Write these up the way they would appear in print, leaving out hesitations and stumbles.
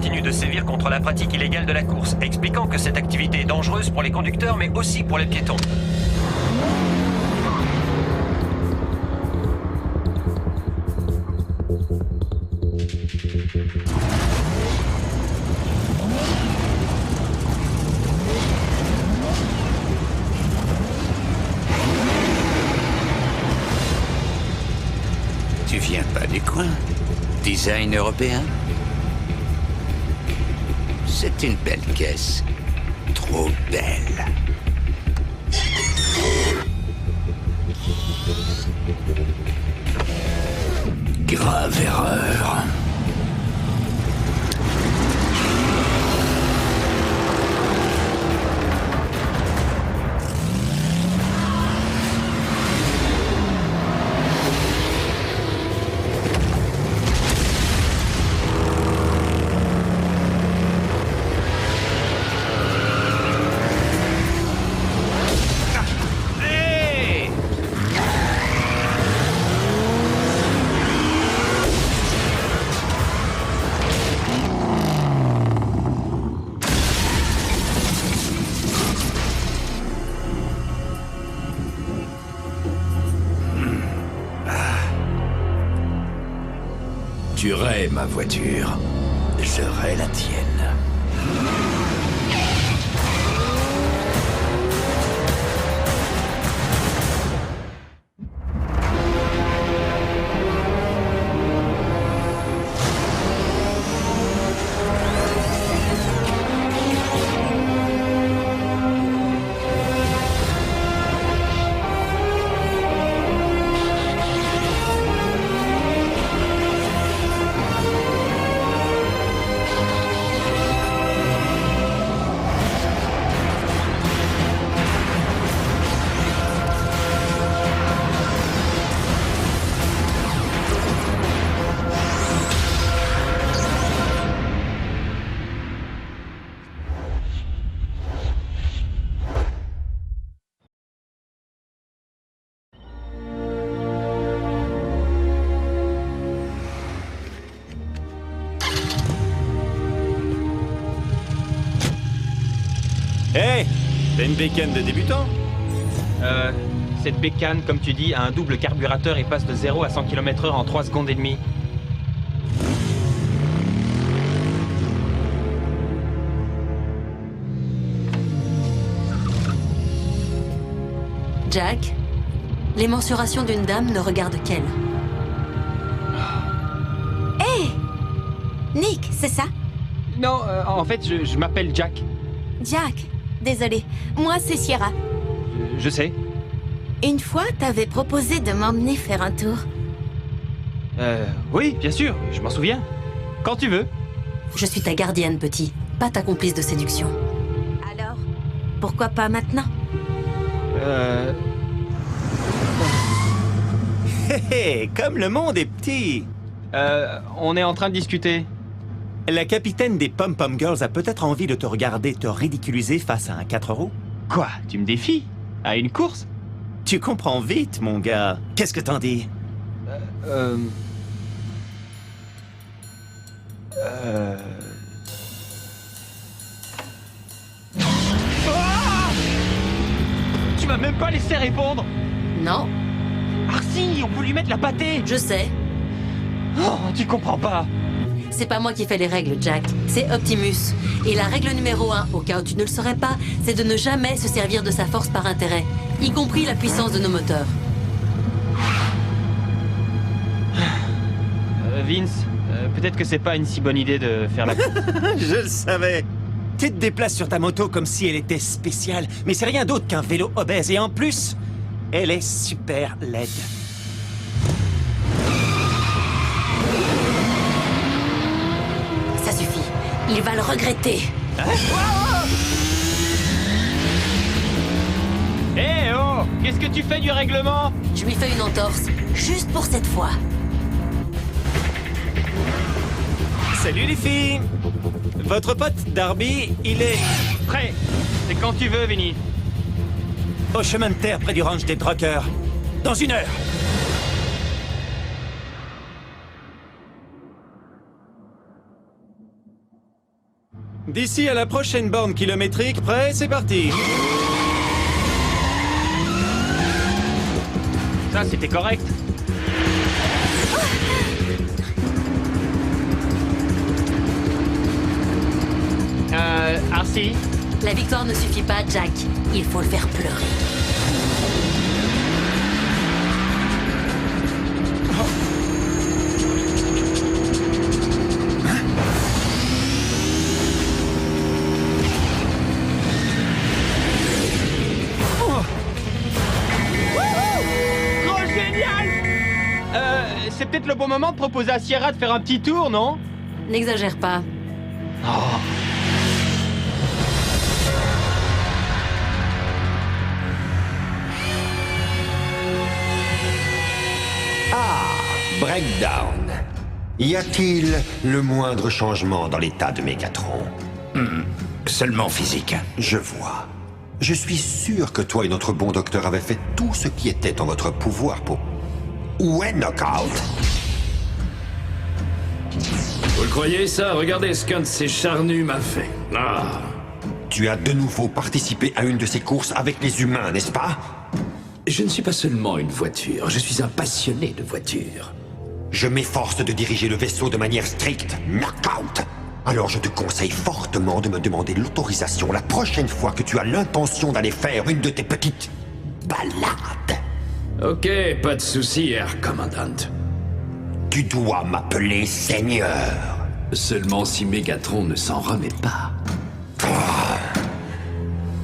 continue de sévir contre la pratique illégale de la course, expliquant que cette activité est dangereuse pour les conducteurs mais aussi pour les piétons. Tu viens pas du coin? Design européen? C'est une belle caisse. Trop belle. Grave erreur. Tuerais ma voiture, j'aurais la tienne. Hey, t'as une bécane de débutant? Cette bécane, comme tu dis, a un double carburateur et passe de 0 à 100 km/h en 3 secondes et demie. Jack, les mensurations d'une dame ne regardent qu'elle. Hé Nick, c'est ça? Non, en fait, je m'appelle Jack. Jack, désolé. Moi, c'est Sierra. Je sais. Une fois, t'avais proposé de m'emmener faire un tour. Oui, bien sûr, je m'en souviens. Quand tu veux. Je suis ta gardienne, petit, pas ta complice de séduction. Alors, pourquoi pas maintenant? Hé hé, comme le monde est petit. On est en train de discuter. La capitaine des Pom Pom Girls a peut-être envie de te regarder te ridiculiser face à un 4 roues. Quoi? Tu me défies? À une course? Tu comprends vite, mon gars. Qu'est-ce que t'en dis? Tu m'as même pas laissé répondre! Non, Arsi, on peut lui mettre la pâtée! je sais. Oh, tu comprends pas! C'est pas moi qui fais les règles, Jack. C'est Optimus. Et la règle numéro 1, au cas où tu ne le saurais pas, c'est de ne jamais se servir de sa force par intérêt, y compris la puissance de nos moteurs. Vince, peut-être que c'est pas une si bonne idée de faire la course. Je le savais. Tu te déplaces sur ta moto comme si elle était spéciale, mais c'est rien d'autre qu'un vélo obèse. Et en plus, elle est super laide. Ça suffit. Il va le regretter. Eh oh! Qu'est-ce que tu fais du règlement? Je lui fais une entorse, juste pour cette fois. Salut les filles. Votre pote Darby, il est Prêt! C'est quand tu veux, Vinny. au chemin de terre près du ranch des Druckers. Dans 1 heure. D'ici à la prochaine borne kilométrique, prêt, c'est parti. Ça, c'était correct. Arcy, La victoire ne suffit pas, Jack. Il faut le faire pleurer. trop génial! C'est peut-être le bon moment de proposer à Sierra de faire un petit tour, non? N'exagère pas. Breakdown. Y a-t-il le moindre changement dans l'état de Mégatron? Seulement physique. Je vois. Je suis sûr que toi et notre bon docteur avaient fait tout ce qui était en votre pouvoir pour... Où est Knockout? Vous le croyez ça? Regardez ce qu'un de ces charnus m'a fait. Ah. Tu as de nouveau participé à une de ces courses avec les humains, n'est-ce pas? Je ne suis pas seulement une voiture, je suis un passionné de voitures. Je m'efforce de diriger le vaisseau de manière stricte. Knockout! Alors je te conseille fortement de me demander l'autorisation la prochaine fois que tu as l'intention d'aller faire une de tes petites balades. Ok, pas de souci, Air Commandant. Tu dois m'appeler Seigneur. Seulement si Mégatron ne s'en remet pas.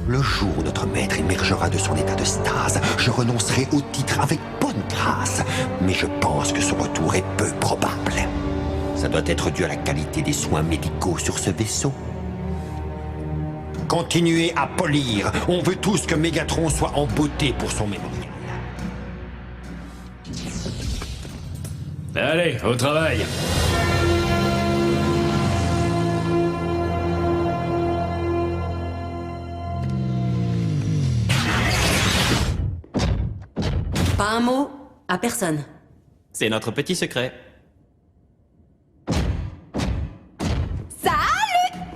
Le jour où notre maître émergera de son état de stase, je renoncerai au titre avec bonne grâce. Mais je pense que son retour est peu probable. Ça doit être dû à la qualité des soins médicaux sur ce vaisseau. Continuez à polir. On veut tous que Mégatron soit en beauté pour son mémorial. Allez, au travail. Pas un mot à personne. C'est notre petit secret.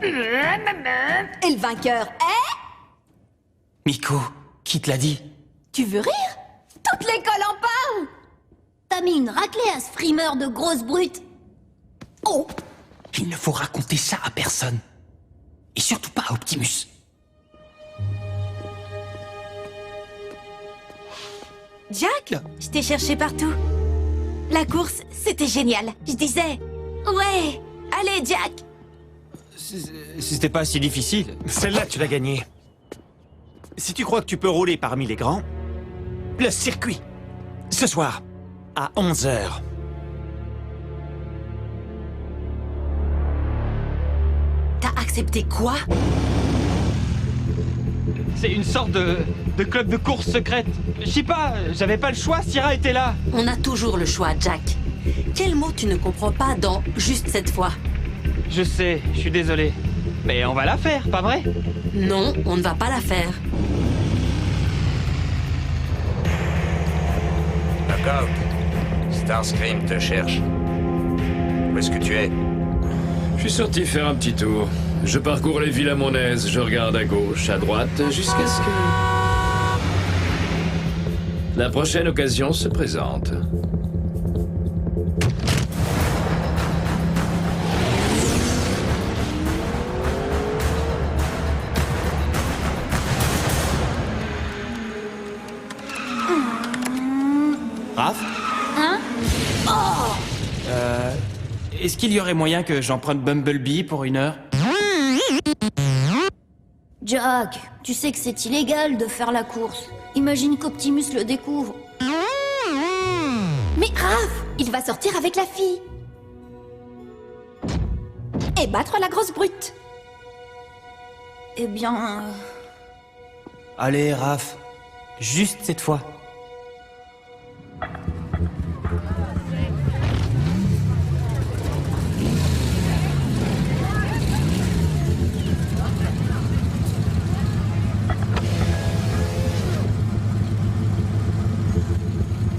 Et le vainqueur est... Miko, qui te l'a dit? Tu veux rire? Toute l'école en parle. T'as mis une raclée à ce frimeur de grosse brute. Oh! Il ne faut raconter ça à personne. Et surtout pas à Optimus. Jack, je t'ai cherché partout. La course, c'était génial. Je disais... Ouais, allez Jack. C'était pas si difficile. Celle-là, tu l'as gagnée. Si tu crois que tu peux rouler parmi les grands, le circuit, ce soir, à 11h. T'as accepté quoi? C'est une sorte de club de course secrète. Je sais pas, j'avais pas le choix, Sierra était là. On a toujours le choix, Jack. Quel mot tu ne comprends pas dans « juste cette fois » ? Je sais, je suis désolé. Mais on va la faire, pas vrai? Non, on ne va pas la faire. Knockout, Starscream te cherche. Où est-ce que tu es? Je suis sorti faire un petit tour. Je parcours les villes à mon aise, je regarde à gauche, à droite, jusqu'à ce que... la prochaine occasion se présente. Raph? Hein? Est-ce qu'il y aurait moyen que j'emprunte Bumblebee pour 1 heure? Jack, tu sais que c'est illégal de faire la course. Imagine qu'Optimus le découvre. Mais Raph, il va sortir avec la fille. Et battre la grosse brute. Eh bien... Allez, Raph. Juste cette fois.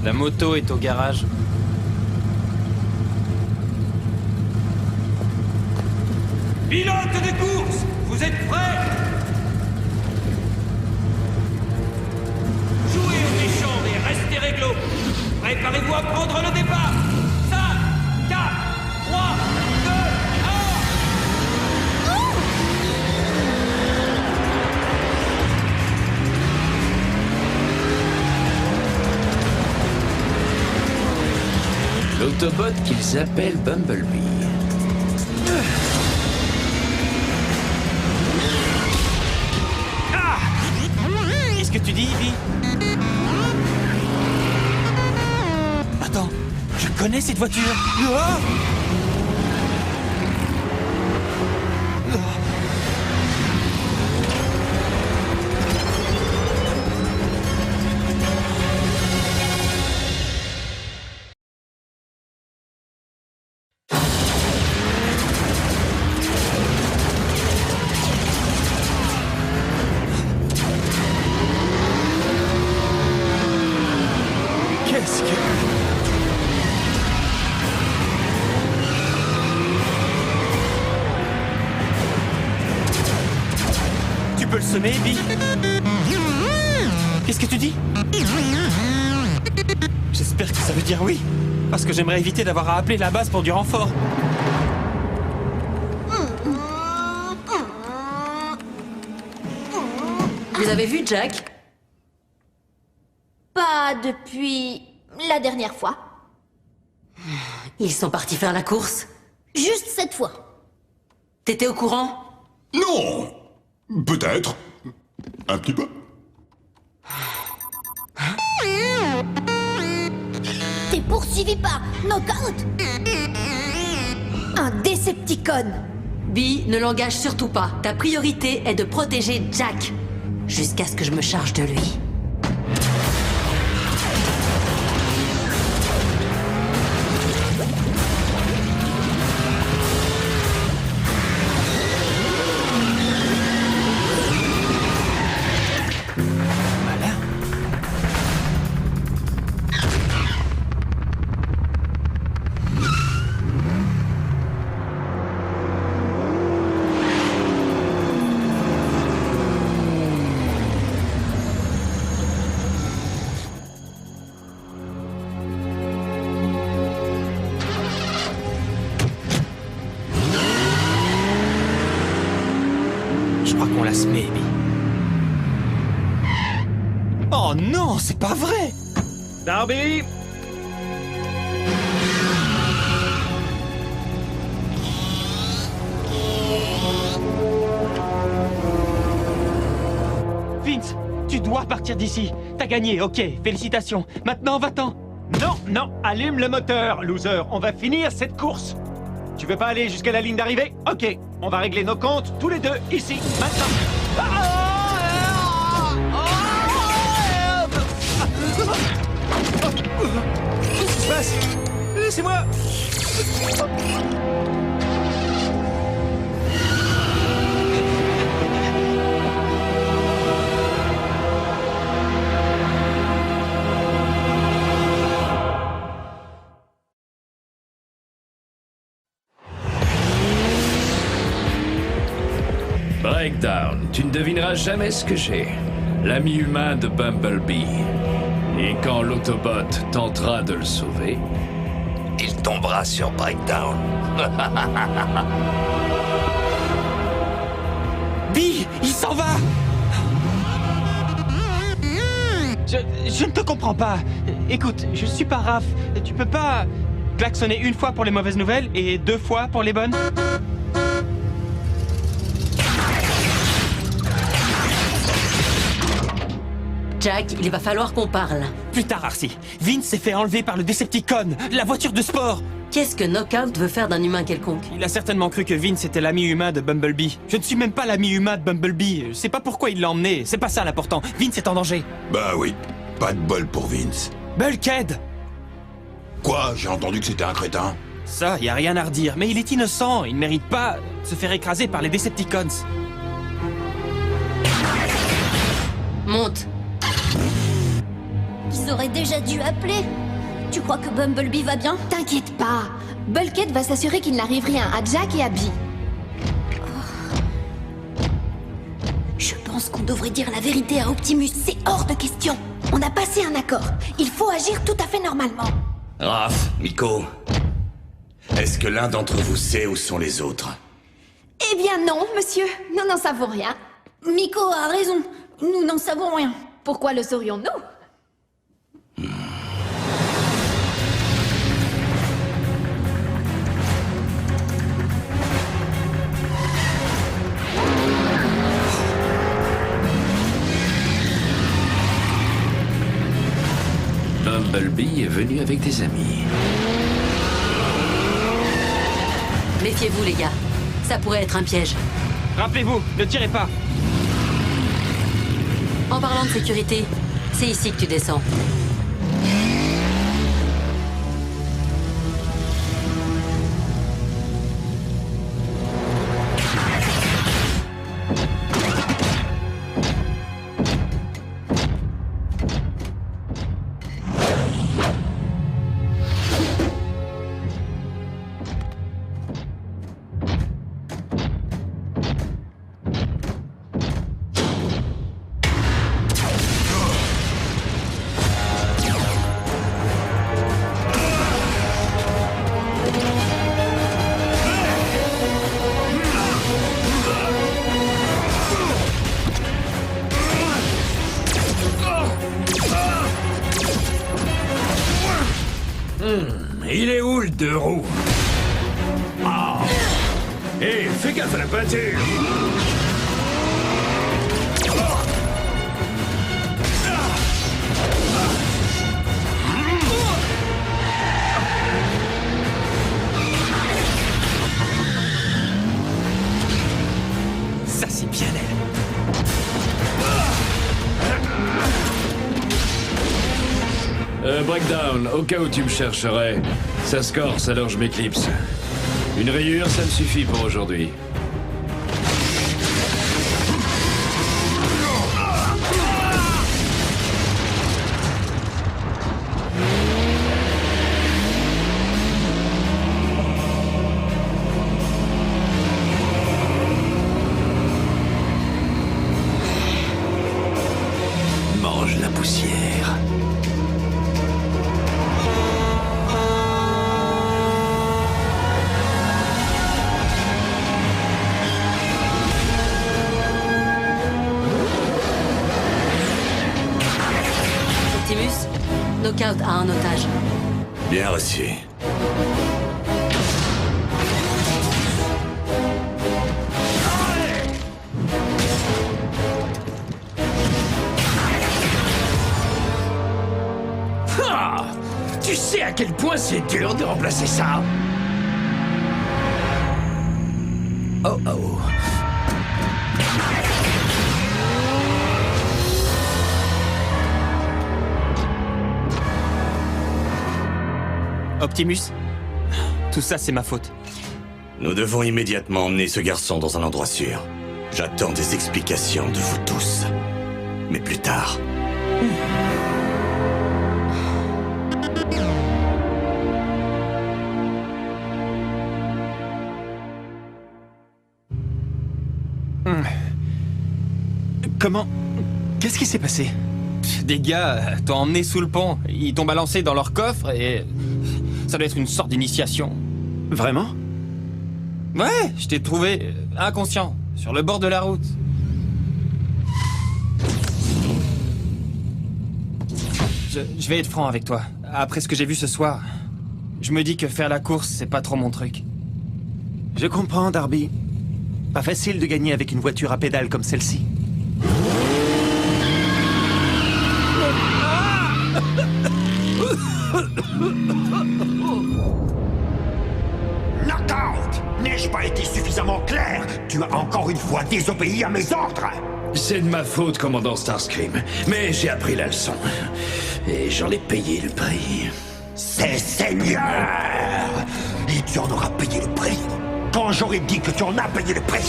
La moto est au garage. Pilote de course, Vous êtes prêts? Jouez au méchant et restez réglo. Préparez-vous à prendre le départ. 5, 4, 3, 2, 1. L'autobot qu'ils appellent Bumblebee. Qu'est-ce que tu dis, Ivy? Attends, je connais cette voiture. Ah! Qu'est-ce que... Tu peux le semer, Ivy? Qu'est-ce que tu dis? J'espère que ça veut dire oui. Parce que j'aimerais éviter d'avoir à appeler la base pour du renfort. Vous avez vu Jack? Pas depuis la dernière fois. Ils sont partis faire la course. Juste cette fois. T'étais au courant? Non. Peut-être. Un petit peu. T'es poursuivi par Knockout. Un Decepticon. Bee, ne l'engage surtout pas. Ta priorité est de protéger Jack. Jusqu'à ce que je me charge de lui. Malin. Je crois qu'on l'a semé, Bee. Oh non, c'est pas vrai! Darby! Vince, tu dois partir d'ici. T'as gagné, ok, félicitations. Maintenant, va-t'en. Non, non, allume le moteur, loser. On va finir cette course. Tu veux pas aller jusqu'à la ligne d'arrivée? Ok, on va régler nos comptes tous les deux, ici, maintenant. Qu'est-ce qui se passe? Laissez-moi! Breakdown, tu ne devineras jamais ce que j'ai. L'ami humain de Bumblebee. Et quand l'autobot tentera de le sauver, Il tombera sur Breakdown. Bee, il s'en va! Je ne te comprends pas. Écoute, je suis pas Raph. Tu peux pas klaxonner une fois pour les mauvaises nouvelles et 2 fois pour les bonnes? Jack, il va falloir qu'on parle. Plus tard, Arcee. Vince s'est fait enlever par le Decepticon, la voiture de sport. Qu'est-ce que Knockout veut faire d'un humain quelconque? Il a certainement cru que Vince était l'ami humain de Bumblebee. Je ne suis même pas l'ami humain de Bumblebee. Je sais pas pourquoi il l'a emmené. C'est pas ça l'important. Vince est en danger. Bah oui. Pas de bol pour Vince. Bulkhead! Quoi? J'ai entendu que c'était un crétin. Ça, y a rien à redire. Mais il est innocent. Il ne mérite pas de se faire écraser par les Decepticons. Monte. Ils auraient déjà dû appeler. Tu crois que Bumblebee va bien? T'inquiète pas. Bulkhead va s'assurer qu'il n'arrive rien à Jack et à Bee. pense qu'on devrait dire la vérité à Optimus. C'est hors de question. On a passé un accord. Il faut agir tout à fait normalement. Raph, Miko, est-ce que l'un d'entre vous sait où sont les autres? Eh bien non, monsieur. Nous n'en savons rien. Miko a raison. Nous n'en savons rien. Pourquoi le saurions-nous? Bumblebee est venu avec des amis. Méfiez-vous, les gars. Ça pourrait être un piège. Rappelez-vous, ne tirez pas. En parlant de sécurité, c'est ici que tu descends. Il est où le deux roues? Ah! Hé, fais gaffe à la peinture! Ça, c'est bien elle. Breakdown, au cas où tu me chercherais. Ça se corse, alors je m'éclipse. Une rayure, ça me suffit pour aujourd'hui. Mange la poussière. Optimus, Knockout a un otage. Bien reçu. Ah! Tu sais à quel point c'est dur de remplacer ça? Oh oh. Optimus, tout ça c'est ma faute. Nous devons immédiatement emmener ce garçon dans un endroit sûr. J'attends des explications de vous tous. Mais plus tard. Comment? Qu'est-ce qui s'est passé? Des gars t'ont emmené sous le pont. Ils t'ont balancé dans leur coffre et... Ça doit être une sorte d'initiation. Vraiment? Ouais, je t'ai trouvé inconscient, sur le bord de la route. Je vais être franc avec toi. Après ce que j'ai vu ce soir, je me dis que faire la course, c'est pas trop mon truc. Je comprends, Darby. Pas facile de gagner avec une voiture à pédales comme celle-ci. Knockout! N'ai-je pas été suffisamment clair? Tu as encore une fois désobéi à mes ordres! C'est de ma faute, commandant Starscream. Mais j'ai appris la leçon. Et j'en ai payé le prix. C'est Seigneur! Et tu en auras payé le prix! Quand j'aurais dit que tu en as payé le prix!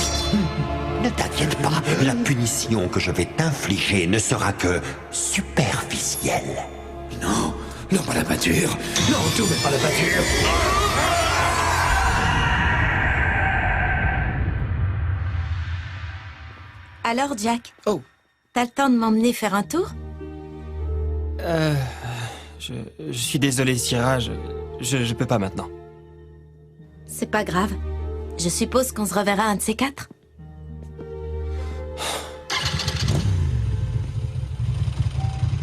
Ne t'inquiète pas, la punition que je vais t'infliger ne sera que superficielle. Non, non, pas la peinture. Non, tout, mais pas la peinture. Alors, Jack, Oh. t'as le temps de m'emmener faire un tour? Je suis désolé, Sierra, je peux pas maintenant. C'est pas grave. Je suppose qu'on se reverra un de ces quatre.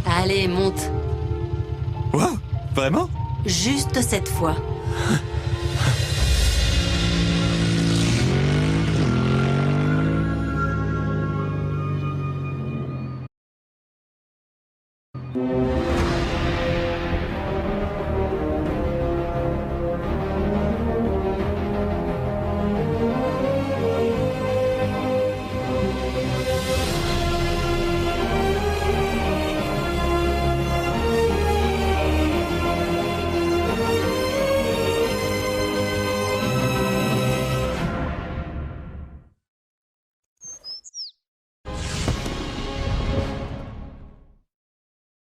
Allez, monte. Wow, vraiment? Juste cette fois.